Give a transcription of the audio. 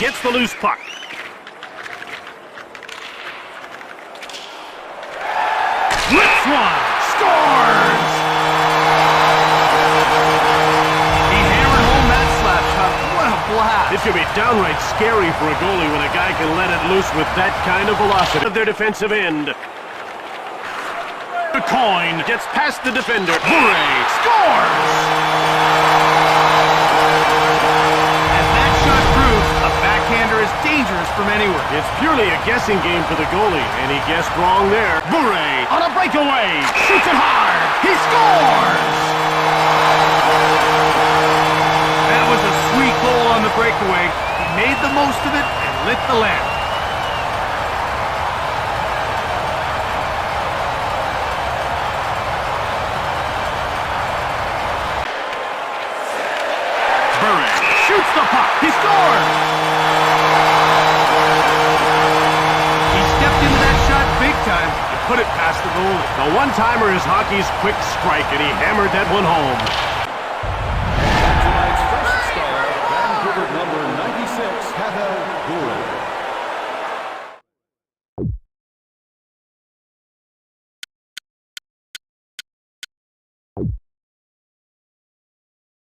gets the loose puck. Flips one. Scores! He hammered home that slap shot. What a blast. It could be downright scary for a goalie when a guy can let it loose with that kind of velocity. Of their defensive end. The coin gets past the defender. Bure scores! As that shot proves, a backhander is dangerous from anywhere. It's purely a guessing game for the goalie, and he guessed wrong there. Bure on a breakaway. Shoots it hard. He scores! That was a sweet goal on the breakaway. He made the most of it and lit the lamp. Bure shoots the puck. He scores! He stepped into that shot big time. He put it past the goalie. The one-timer is hockey's quick strike, and he hammered that one home. Tonight's first star, Vancouver number 96, Pavel bure.